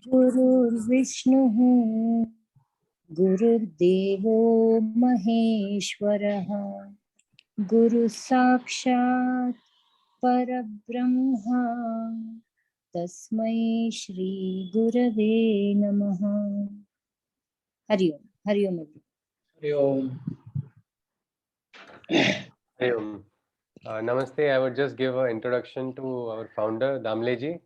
गुरुर्विष्णुः गुरुर्देवो महेश्वरः गुरुः साक्षात् परब्रह्मा तस्मै श्री गुरवे नमः। हरि ओम। हरि ओम। Hari Om. Hey, Namaste. I would just give an introduction to our founder, Damleji.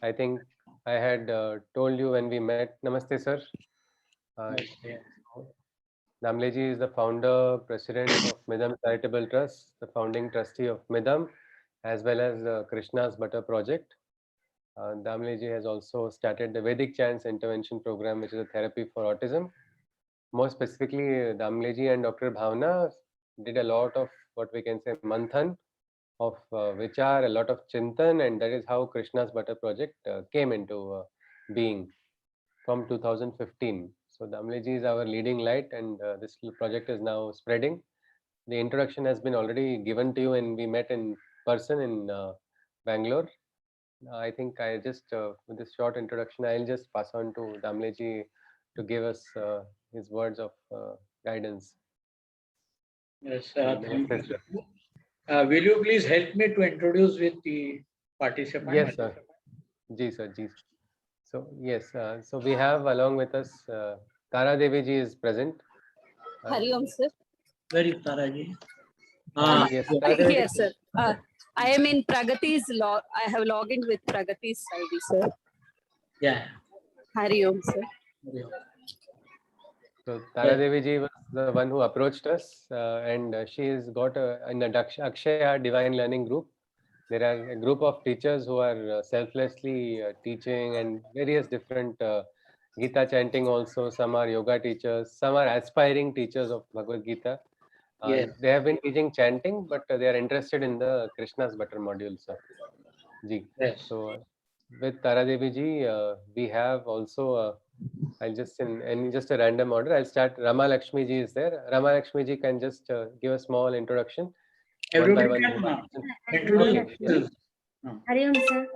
I think I had told you when we met. Namaste, sir. Damleji is the founder, president of Midam Charitable Trust, the founding trustee of Midam, as well as Krishna's Butter Project. Damleji has also started the Vedic Chants Intervention Program, which is a therapy for autism. More specifically, Damleji and Dr. Bhavna did a lot of what we can say manthan of vichar, a lot of chintan, and that is how Krishna's Butter Project came into being from 2015. So Damleji is our leading light, and this project is now spreading. The introduction has been already given to you, and we met in person in Bangalore. I think I just, with this short introduction, I'll just pass on to Damleji to give us his words of guidance. Yes, thank you. Will you please help me to introduce with the participants? Yes, sir. Ji, sir. Ji. So, yes, so we have along with us Tara Devi ji is present. Hari Om, sir. Where is Tara ji? Yes, Tara Devi Yes, sir. I am in Pragati's log. I have logged in with Pragati's ID, sir. Yeah. Hari Om, sir. Hari Om. So Tara Devi ji was the one who approached us, and she has got an Akshaya Divine Learning Group. There are a group of teachers who are selflessly teaching and various different Gita chanting also. Some are yoga teachers, some are aspiring teachers of Bhagavad Gita. Yes. They have been teaching chanting, but they are interested in the Krishna's Butter module, sir. Ji. Yes. So with Tara Devi ji, we have also, I'll just in just a random order, I'll start. Rama Lakshmi ji is there. Rama Lakshmi ji can just give a small introduction. Everybody One by can one. introduce. Yes. Hari Om, sir.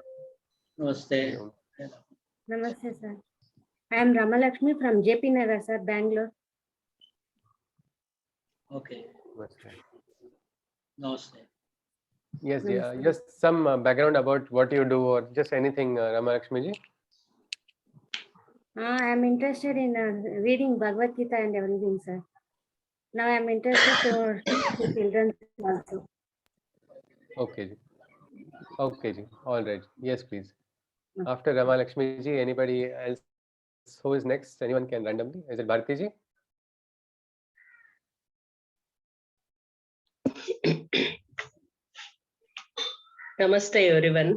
Namaste. Namaste, sir. I am Rama Lakshmi from JP Nagar, sir, Bangalore. Okay. Namaste. Namaste. Yes, yeah, just some background about what you do or just anything, Rama Lakshmi ji. I am interested in reading Bhagavad Gita and everything, sir. Now I am interested to teach children also. Okay, ji. Okay, ji. All right. Yes, please. After Rama Lakshmi ji, anybody else who is next? Anyone can randomly. Is it Bharati ji? Namaste everyone.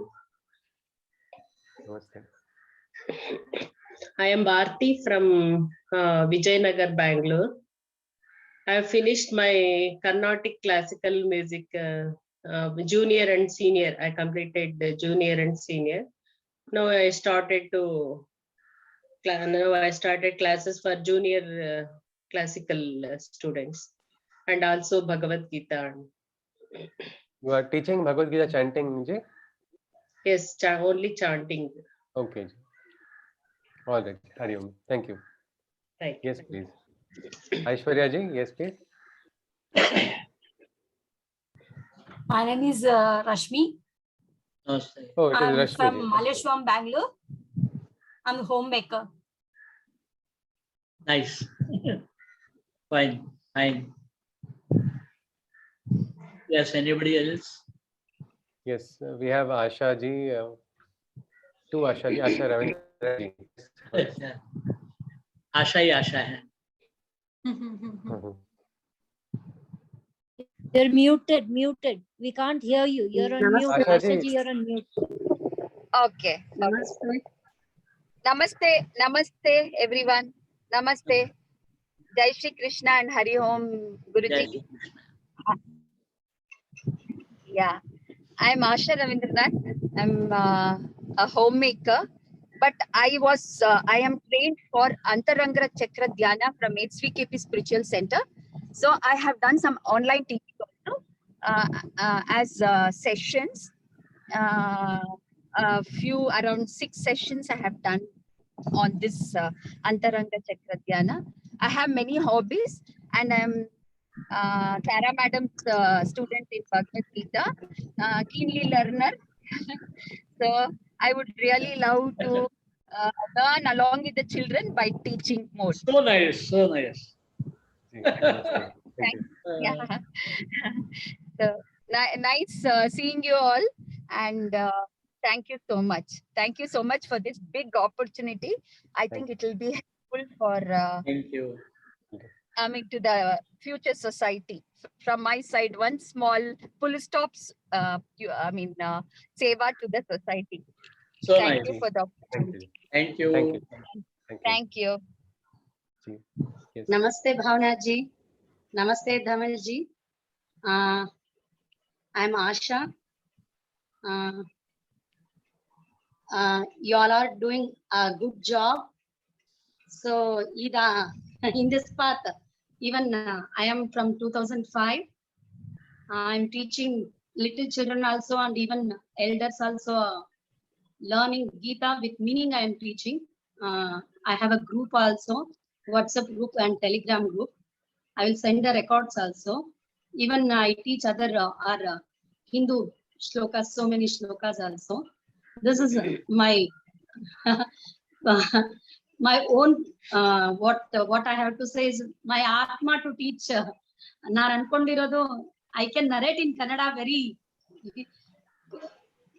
Namaste. I am Bharti from Vijayanagar, Bangalore. I have finished my Carnatic classical music junior and senior. I completed the junior and senior. Now I started classes for junior classical students and also Bhagavad Gita. You are teaching Bhagavad Gita chanting, ji? Yes, only chanting. Okay. Ji. All right. Hari Om. Thank you. Right. Yes, please. Aishwarya ji, yes, please. My name is Rashmi. Namaste. Oh, it I'm is Rashmi from ji. Malleshwaram, Bangalore. I'm a homemaker. Nice. Fine. Fine. Yes, anybody else? Yes, we have Asha ji, two Asha ji, Asha Ravindra ji. Yes, yeah. Asha hi Asha hai. You're muted, muted. We can't hear you. You're on mute. Asha Asha ji. ji, you're on mute. Okay. Namaste everyone. Namaste. Jai Shri Krishna and Hari Om Guruji. Yeah, I'm Asha Ravindranath. I'm a homemaker, but I am trained for Antarangra Chakra Dhyana from HVKP Spiritual Center. So I have done some online teaching also as sessions. A few around 6 sessions I have done on this Antaranga Chakra Dhyana. I have many hobbies, and I'm Clara Madam's student in Bhagavad Gita, keenly learner. So I would really love to learn along with the children by teaching more. So nice, so nice. Namaste. Thank you. Yeah. So nice seeing you all, and thank you so much. Thank you so much for this big opportunity. I think it will be helpful for Thank you. coming to the future society. From my side, one small full stops. Seva to the society. So Thank nice. you for the Thank opportunity. you. Thank you. Thank you. Thank you. Thank you. Yes. Namaste, Bhavna ji. Namaste, Damleji. I'm Asha. You all are doing a good job. So, in this path, even I am from 2005. I'm teaching little children also, and even elders also learning Gita with meaning. I am teaching. I have a group also, WhatsApp group and Telegram group. I will send the records also. Even I teach other Hindu shlokas, so many shlokas also. This is my my own. What I have to say is my atma to teach. Naan ankondirodu, I can narrate in Kannada very.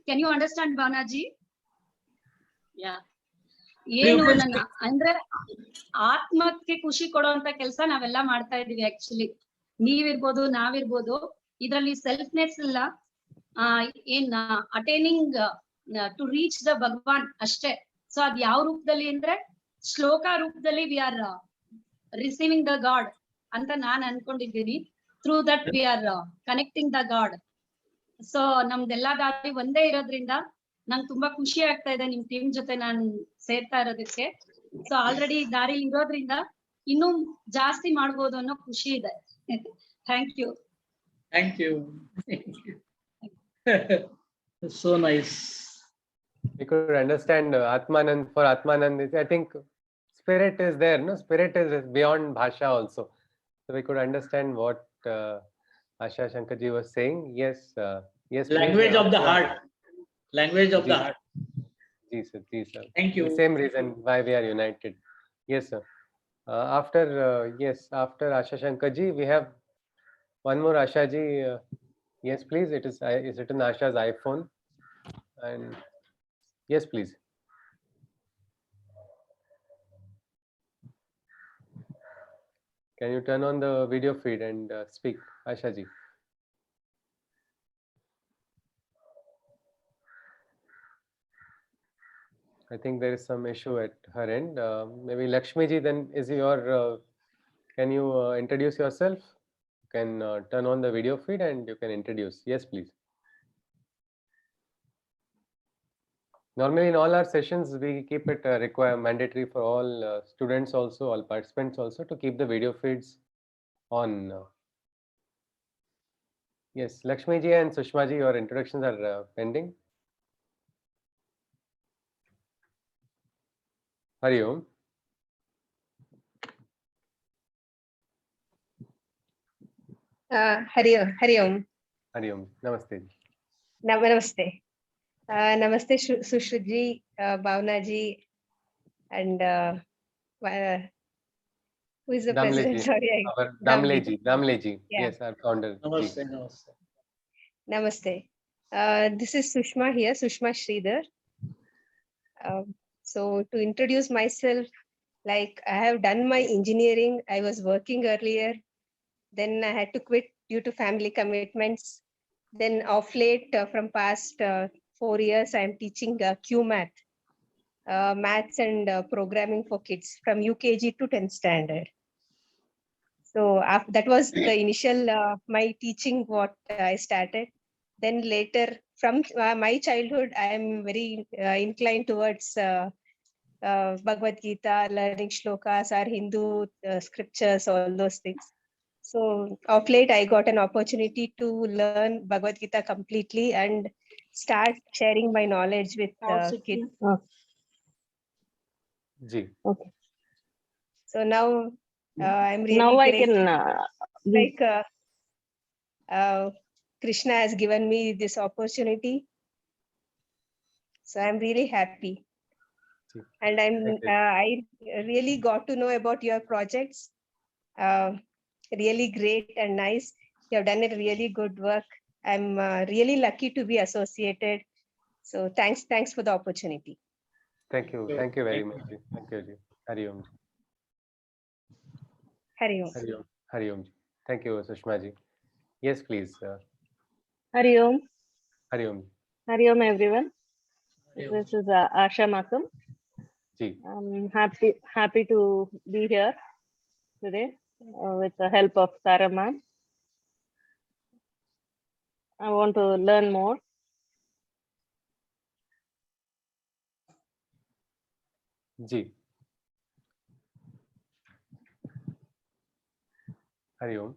Can you understand, Bhavnaji? Yeah. ಏನು ನನ್ನ ಅಂದ್ರೆ ಆತ್ಮಕ್ಕೆ ಖುಷಿ ಕೊಡುವಂತ ಕೆಲಸ ನಾವೆಲ್ಲ ಮಾಡ್ತಾ ಇದೀವಿ. ಆಕ್ಚುಲಿ ನೀವಿರ್ಬೋದು, ನಾವಿರ್ಬೋದು, ಇದರಲ್ಲಿ ಸೆಲ್ಫ್ನೆಸ್ ಇಲ್ಲ. ಏನ್ attaining to reach the Bhagwan ಅಷ್ಟೇ. ಸೊ ಅದ್ ಯಾವ ರೂಪದಲ್ಲಿ ಅಂದ್ರೆ ಶ್ಲೋಕ ರೂಪದಲ್ಲಿ we are receiving the god ಅಂತ ನಾನ್ ಅನ್ಕೊಂಡಿದ್ದೀನಿ. Through that we are connecting the god. So ನಮ್ದೆಲ್ಲಾ ದಾರಿ ಒಂದೇ ಇರೋದ್ರಿಂದ ನಂಗೆ ತುಂಬಾ ಖುಷಿ ಆಗ್ತಾ ಇದೆ ನಿಮ್ ಟೀಮ್ ಜೊತೆ ನಾನು ಸೇರ್ತಾ ಇರೋದಕ್ಕೆ. ಸೊ ಆಲ್ರೆಡಿ ದಾರಿ ಇರೋದ್ರಿಂದ ಇನ್ನೂ ಜಾಸ್ತಿ ಮಾಡ್ಬೋದು ಅನ್ನೋ ಖುಷಿ ಇದೆ. Thank you. Thank you. So nice. We could understand Atmanand. For Atmanand, I think spirit is there. No, spirit is beyond bhasha also. So we could understand what Asha Shankarji was saying. Yes, yes. Language of the heart. Language of the heart. Ji sir, ji sir. Thank you. The same reason why we are united. Yes, sir. After Asha Shankarji, we have one more Asha ji. Yes, please. It is written Asha's iPhone. And yes, please. Can you turn on the video feed and speak, Asha ji? I think there is some issue at her end. Maybe Lakshmi ji, then is your, can you introduce yourself? You can turn on the video feed and you can introduce. Yes, please. Normally in all our sessions, we keep it mandatory for all students also, all participants also, to keep the video feeds on. Yes, Lakshmi ji and Sushma ji, your introductions are pending. Hari Om. Hari Om. Hari Om. Namaste. Namaste. Namaste, Sushruji, Bhavna ji, and who is the president? Sorry, Damleji. Yeah. Yes, our founder. Namaste, namaste. Namaste. This is Sushma here, Sushma Sridhar. So to introduce myself, like I have done my engineering. I was working earlier. Then I had to quit due to family commitments. Then of late, from past 4 years, I am teaching QMath, maths and programming for kids from UKG to 10th standard. So that was the initial, my teaching, what I started. Then later, from my childhood, I am very inclined towards Bhagavad Gita, learning shlokas, or Hindu scriptures, all those things. So of late, I got an opportunity to learn Bhagavad Gita completely and start sharing my knowledge with kids. Ji. Okay. So now I'm really Now I grateful. can Like Krishna has given me this opportunity. So I'm really happy. Ji. And I really got to know about your projects. Really great and nice. You have done a really good work. I'm really lucky to be associated. So thanks for the opportunity. Thank you very much. Ji. Thank you, Ji. Hari Om. Ji. Hari Om. Hari Om. Hari Om. Ji. Thank you, Sushma Ji. Yes, please. Hari Om. Hari Om. Hari Om, everyone. Hari Om. This is Asha Makam. Ji. I'm happy to be here today with the help of Tara ma'am. I want to learn more. Ji. Hari Om.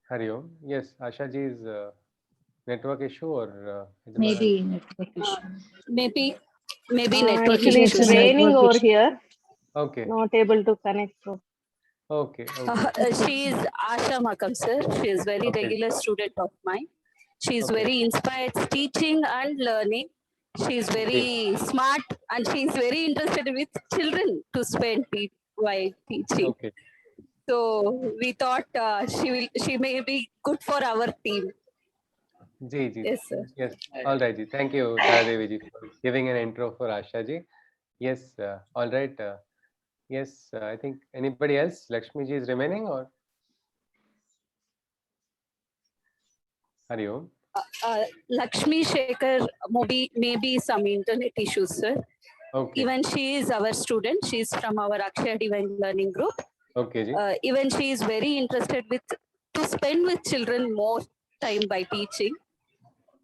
Hari Om. Yes, Asha Ji's network issue or Maybe network issue. Maybe network Actually, issues. it's raining over here. okay. Not able to connect. Okay. Okay. She is Asha Makam, sir. She is very Okay. regular student of mine. She is Okay. very inspired teaching and learning. She is very smart and she is very interested with children to spend while teaching. Okay. So we thought she may be good for our team. Ji. Yes, sir. Yes. All right, Ji. Thank you, Tara Devi Ji, for giving an intro for Asha Ji. Yes. All right. Yes. I think anybody else? Lakshmi Ji is remaining or? Hari Om. Lakshmi Shekhar, maybe some internet issues, sir. Okay. Even she is our student. She is from our Akshaya Divine Learning Group. Okay, Ji. Even she is very interested to spend with children more time by teaching.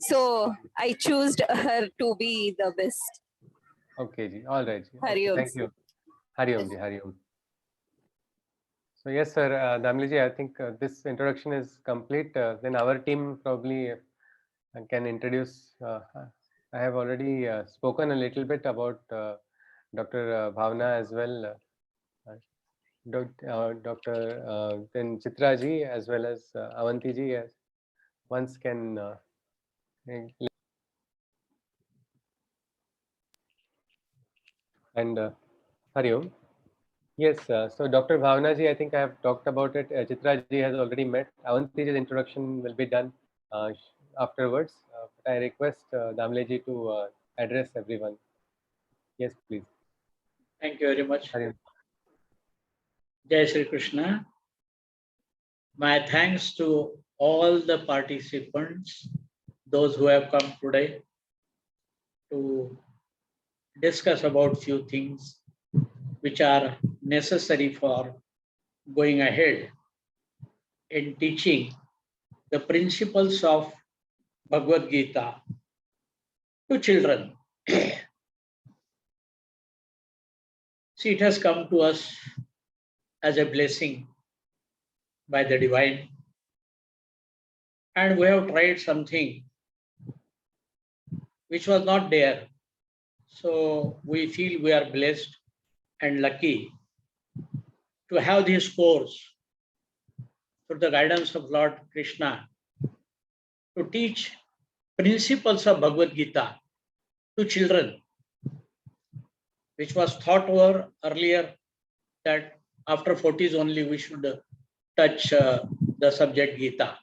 So I chose her to be the best. Okay, Ji. All right, Ji. Hari Om. Thank you. Hari Om Ji. Hari Om. So yes, sir, Damleji, I think this introduction is complete. Then our team probably can introduce. I have already spoken a little bit about Dr. Bhavna as well. Dr. Then Chitra Ji as well as Avanti Ji. As once can and Hari Om. Yes, so Dr. Bhavna Ji, I think I have talked about it. Chitra Ji has already met. Avanti Ji's introduction will be done afterwards. But I request Damleji to address everyone. Yes, please. Thank you very much. Hari Om. Jai Shri Krishna. My thanks to all the participants, those who have come today to discuss about few things which are necessary for going ahead in teaching the principles of Bhagavad Gita to children. See, it has come to us as a blessing by the divine, and we have tried something which was not there. So we feel we are blessed and lucky to have this course through the guidance of Lord Krishna to teach principles of Bhagavad Gita to children, which was thought over earlier that after 40s only we should touch the subject Gita.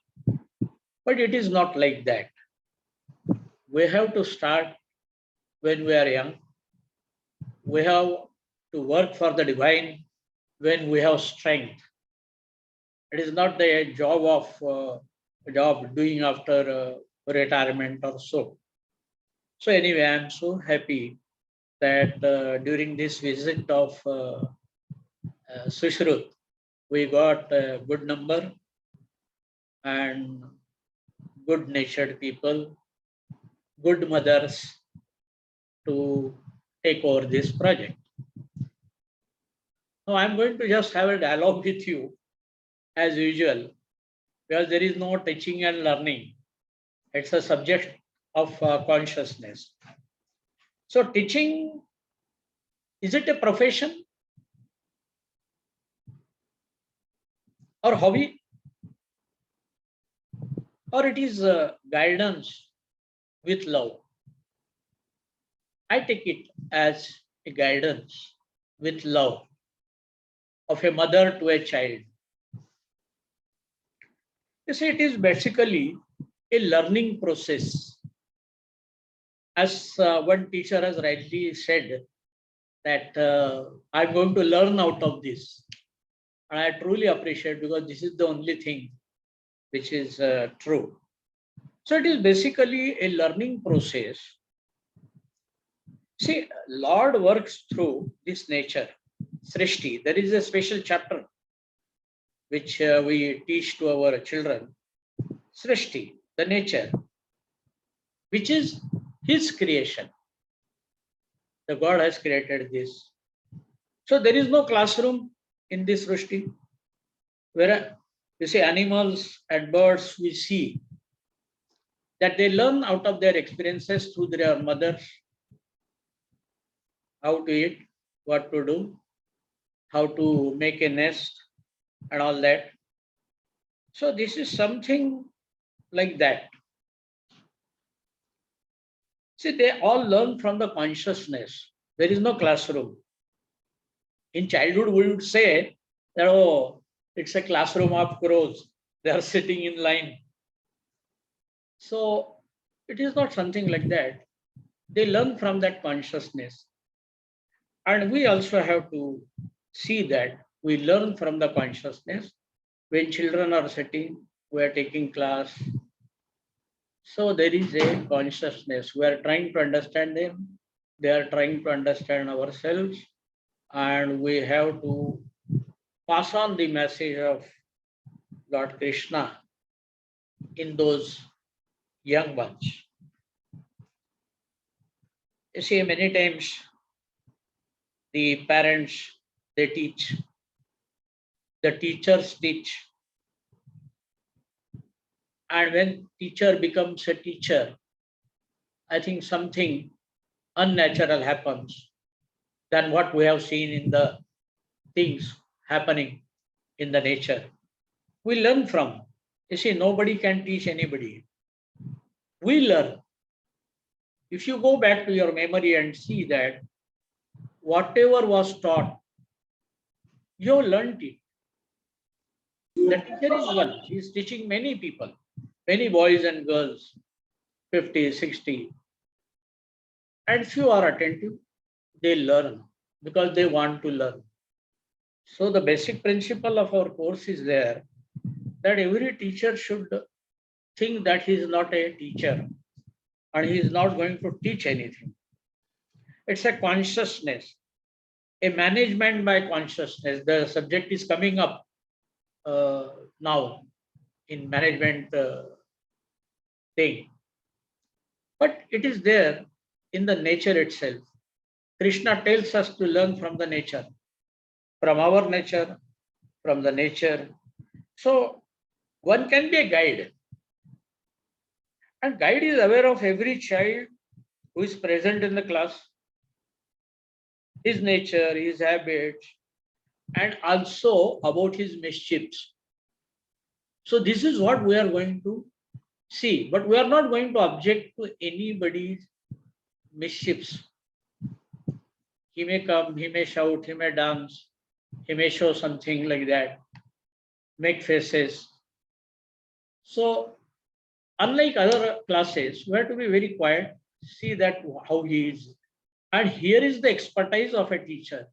But it is not like that. We have to start when we are young. We have to work for the divine when we have strength. It is not the job doing after retirement or so. So anyway, I am so happy that during this visit of Sushrut, we got a good number and good-natured people, good mothers to take over this project. Now I'm going to just have a dialogue with you as usual, because there is no teaching and learning. It's a subject of consciousness. So teaching, is it a profession or hobby? Or it is guidance with love? I take it as a guidance with love of a mother to a child. You see, it is basically a learning process. As one teacher has rightly said, that I'm going to learn out of this. And I truly appreciate, because this is the only thing which is true. So it is basically a learning process. See, Lord works through this nature, Srishti. There is a special chapter which we teach to our children, Srishti, the nature, which is His creation. The God has created this. So there is no classroom in this Srishti, where you see animals and birds we see that they learn out of their experiences through their mothers, how to eat, what to do, how to make a nest and all that. So this is something like that. See, they all learn from the consciousness. There is no classroom. In childhood, we would say that, oh, it's a classroom of crows. They are sitting in line. So it is not something like that. They learn from that consciousness. And we also have to see that we learn from the consciousness. When children are sitting, we are taking class. So there is a consciousness. We are trying to understand them. They are trying to understand ourselves. And we have to pass on the message of Lord Krishna in those young ones. You see, many times the parents, they teach, the teachers teach. And when teacher becomes a teacher, I think something unnatural happens than what we have seen in the things happening in the nature. We learn from. You see, nobody can teach anybody. We learn. If you go back to your memory and see that whatever was taught, you learned it. The teacher is one. He is teaching many people, many boys and girls, 50, 60. And few are attentive. They learn because they want to learn. So the basic principle of our course is there, that every teacher should think that he is not a teacher and he is not going to teach anything. It's a consciousness, a management by consciousness. The subject is coming up now in management thing. But it is there in the nature itself. Krishna tells us to learn from the nature, from our nature, from the nature. So one can be a guide. And guide is aware of every child who is present in the class, his nature, his habits, and also about his mischiefs. So this is what we are going to see, but we are not going to object to anybody's mischiefs. He may come, he may shout, he may dance, he may show something like that, make faces. So unlike other classes, we have to be very quiet, see that how he is. And here is the expertise of a teacher,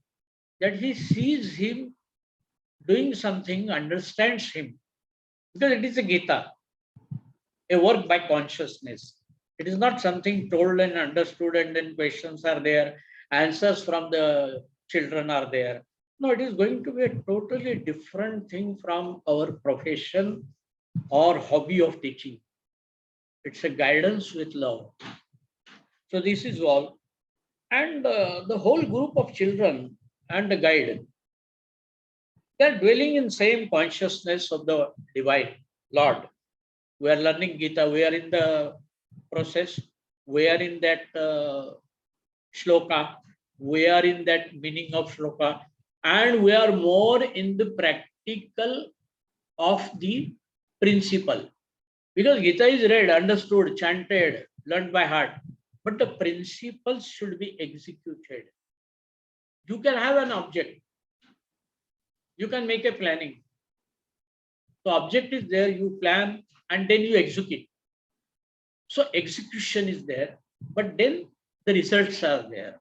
that he sees him doing something, understands him. Because it is a Gita, a work by consciousness. It is not something told and understood and then questions are there, answers from the children are there. No, it is going to be a totally different thing from our profession or hobby of teaching. It's a guidance with love. So this is all. And the whole group of children and the guide, they are dwelling in same consciousness of the divine Lord. We are learning Gita. We are in the process. We are in that shloka. We are in that meaning of shloka, and we are more in the practical of the principle. Because Gita is read, understood, chanted, learned by heart, but the principles should be executed. You can have an object, you can make a planning. The object is there, you plan, and then you execute. So execution is there, but then the results are there,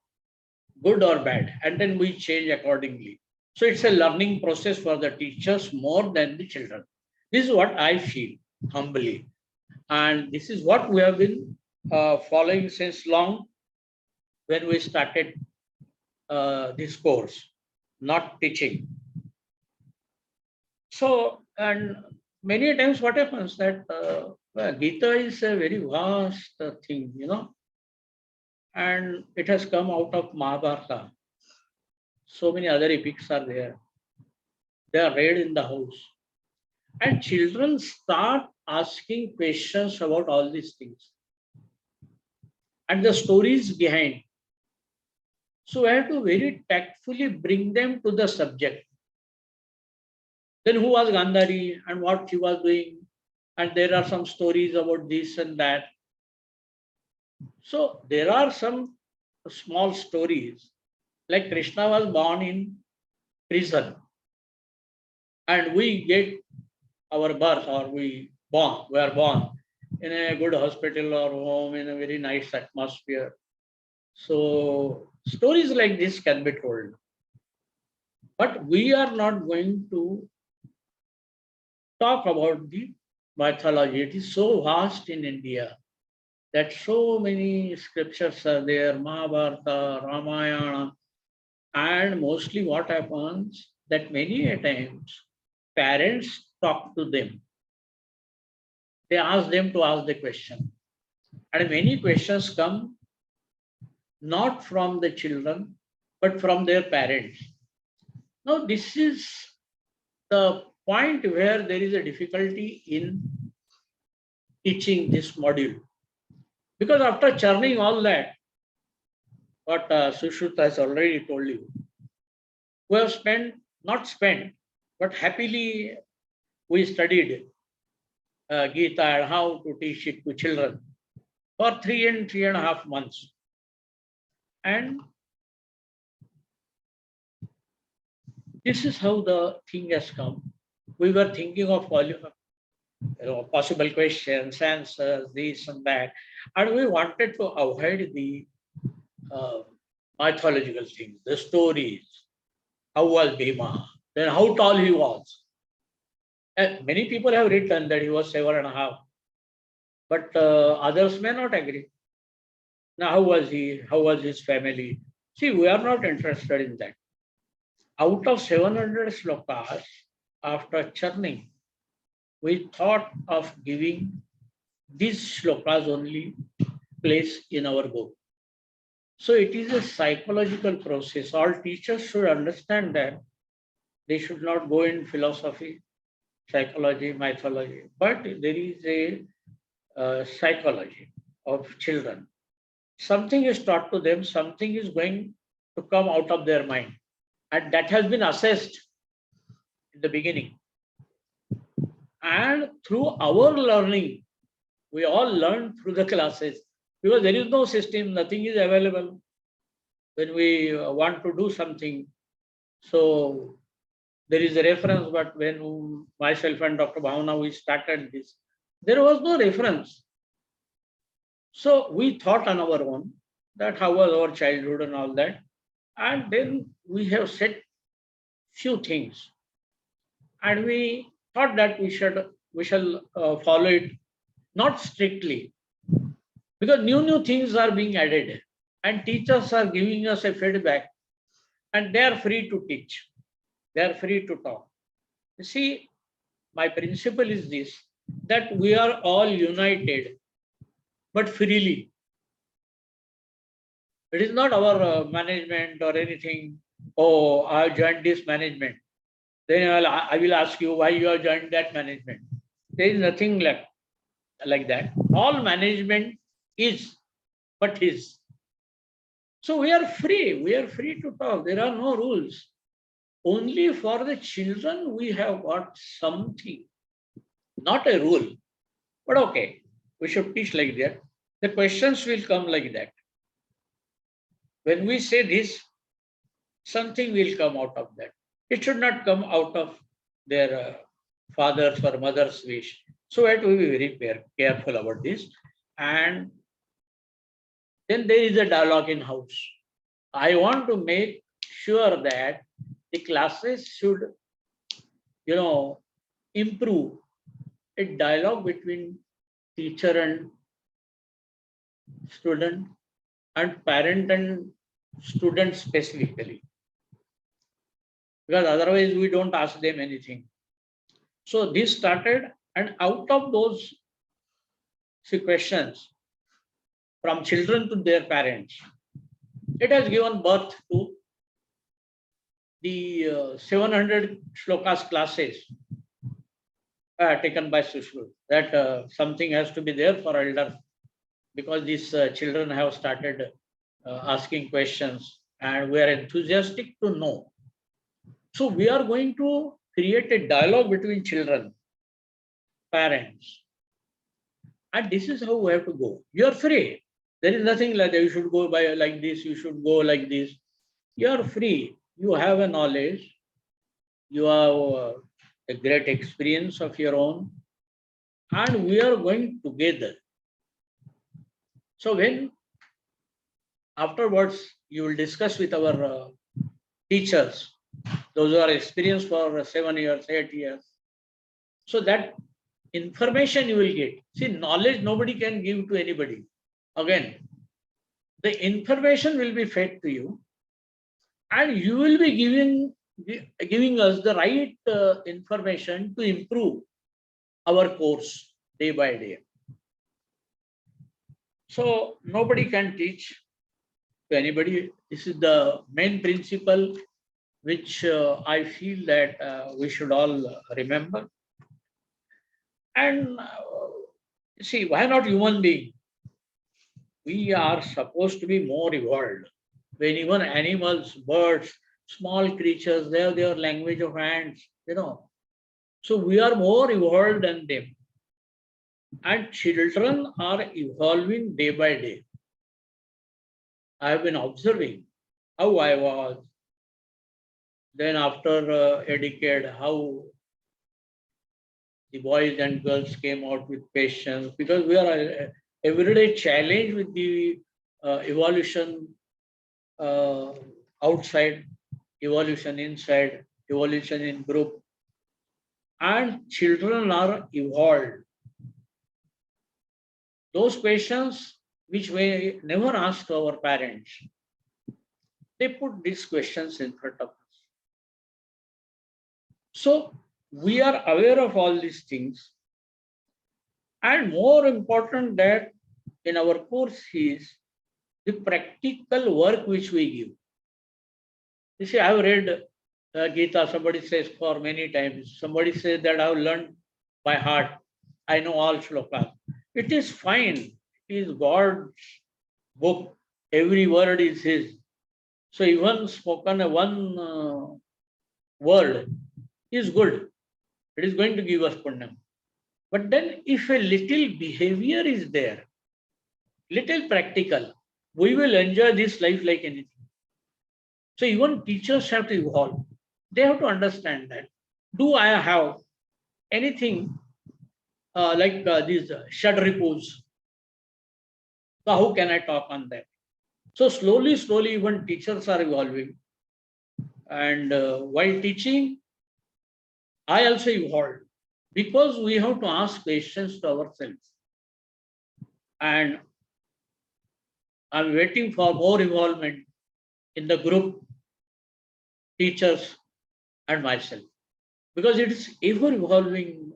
good or bad, and then we change accordingly. So it's a learning process for the teachers more than the children. This is what I feel humbly. And this is what we have been following since long, when we started this course, not teaching. So, and many times what happens that well, Gita is a very vast thing, you know, and it has come out of Mahabharata. So many other epics are there. They are read in the house. And children start asking questions about all these things and the stories behind. So I have to very tactfully bring them to the subject. Then who was Gandhari and what she was doing? And there are some stories about this and that. So there are some small stories, like Krishna was born in prison, and we get our birth, or we are born in a good hospital or home in a very nice atmosphere. So stories like this can be told. But we are not going to talk about the mythology. It is so vast in India that so many scriptures are there, Mahabharata, Ramayana, and mostly what happens that many a times parents talk to them. They ask them to ask the question. And many questions come not from the children, but from their parents. Now, this is the point where there is a difficulty in teaching this module. Because after churning all that, what Sushruta has already told you, we have not spent, but happily we studied Gita and how to teach it to children for 3.5 months. And this is how the thing has come. We were thinking of possible questions, answers, this and that, and we wanted to avoid the mythological things, the stories. How was Bhima? Then how tall he was. And many people have written that he was 7.5, but others may not agree. Now, how was he? How was his family? See, we are not interested in that. Out of 700 slokas, after churning, we thought of giving these shlokas only place in our book. So it is a psychological process. All teachers should understand that they should not go in philosophy, psychology, mythology, but there is a psychology of children. Something is taught to them, something is going to come out of their mind. And that has been assessed in the beginning. And through our learning, we all learn through the classes, because there is no system, nothing is available when we want to do something. So there is a reference, but when myself and Dr. Bhavana, we started this, there was no reference. So we thought on our own that how was our childhood and all that. And then we have said few things. And we thought that we shall follow it, not strictly, because new things are being added and teachers are giving us a feedback, and they are free to teach. They are free to talk. You see, my principle is this, that we are all united, but freely. It is not our management or anything. Oh, I joined this management. Then I will ask you why you have joined that management. There is nothing like that. All management is but his. So we are free to talk. There are no rules. Only for the children we have got something, not a rule. But okay, we should teach like that. The questions will come like that. When we say this, something will come out of that. It should not come out of their father's or mother's wish. So we have to be very careful about this. And then there is a dialogue in house. I want to make sure that the classes should, improve a dialogue between teacher and student and parent and student specifically. Because otherwise we don't ask them anything. So this started, and out of those questions from children to their parents, it has given birth to the 700 shlokas classes taken by Sushru. That something has to be there for elders, because these children have started asking questions and we are enthusiastic to know. So we are going to create a dialogue between children, parents, and this is how we have to go. You are free. There is nothing like that. You should go by like this, you should go like this. You are free. You have a knowledge. You have a great experience of your own, and we are going together. So when afterwards you will discuss with our teachers, those who are experienced for 7 years, 8 years, so that information you will get. See, knowledge nobody can give to anybody. Again, the information will be fed to you, and you will be giving us the right information to improve our course day by day. So nobody can teach to anybody. This is the main principle which I feel that we should all remember. And see, why not human being? We are supposed to be more evolved. When even animals, birds, small creatures, they have their language of hands, So we are more evolved than them. And children are evolving day by day. I have been observing how I was. Then after a decade, how the boys and girls came out with patience, because we are everyday challenged with the evolution outside, evolution inside, evolution in group. And children are evolved. Those questions which we never asked our parents, they put these questions in front of us. So we are aware of all these things. And more important that in our course is the practical work which we give. You see, I have read Gita, somebody says for many times. Somebody says that I have learned by heart. I know all shlokas. It is fine. It is God's book. Every word is His. So even spoken one word is good. It is going to give us punyam. But then if a little behavior is there, little practical, we will enjoy this life like anything. So even teachers have to evolve. They have to understand that. Do I have anything like these Shadripus? So how can I talk on that? So slowly, even teachers are evolving. And while teaching, I also evolved, because we have to ask questions to ourselves. And I'm waiting for more involvement in the group, teachers and myself, because it is ever evolving,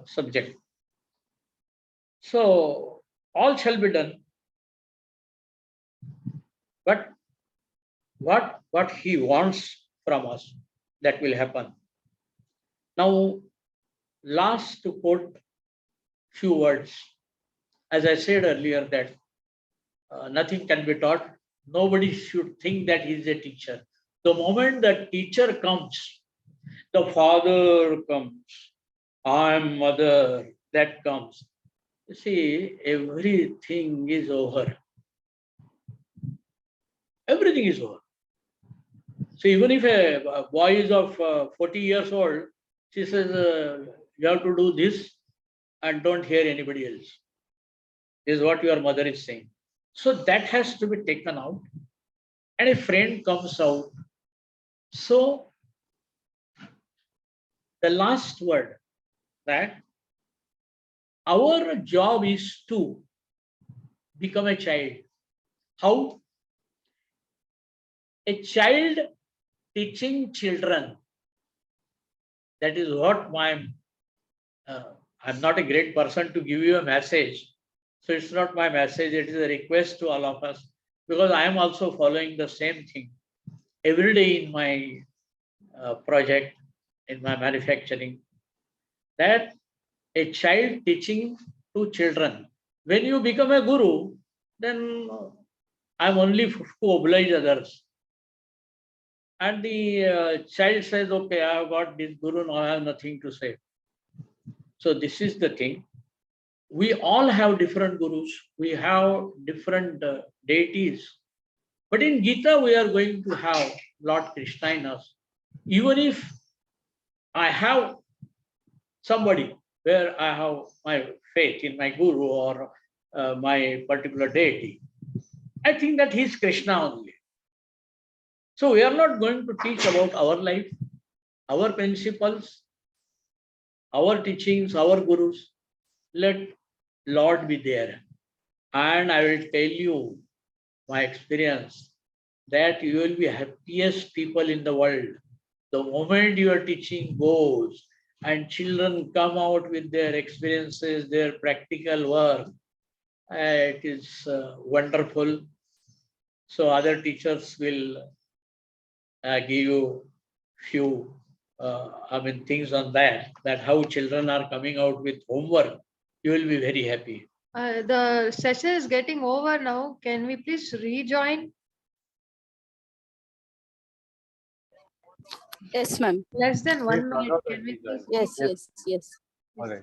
subject. So all shall be done. But what He wants from us, that will happen. Now, last to quote few words. As I said earlier that nothing can be taught, Nobody should think that he is a teacher. The moment the teacher comes, the father comes, I am mother, that comes. You see, everything is over. Everything is over. So even if a boy is of 40 years old, she says, you have to do this and don't hear anybody else. This is what your mother is saying. So that has to be taken out. And a friend comes out. So the last word, that our job is to become a child. How? A child teaching children. That is what I'm not a great person to give you a message. So it's not my message, it is a request to all of us, because I am also following the same thing every day in my project, in my manufacturing, that a child teaching to children. When you become a guru, then I'm only to oblige others. And the child says, okay, I have got this guru, now I have nothing to say. So this is the thing. We all have different gurus. We have different deities. But in Gita, we are going to have Lord Krishna in us. Even if I have somebody where I have my faith in my guru or my particular deity, I think that he is Krishna only. So we are not going to teach about our life, our principles, our teachings, our gurus. Let Lord be there. And I will tell you my experience that you will be happiest people in the world. The moment your teaching goes and children come out with their experiences, their practical work, it is wonderful. So other teachers will give you few things on that how children are coming out with homework. You will be very happy. The session is getting over now. Can we please rejoin? Yes, ma'am. Less than 1 minute. Yes, Can we please? Yes, yes, yes. All right.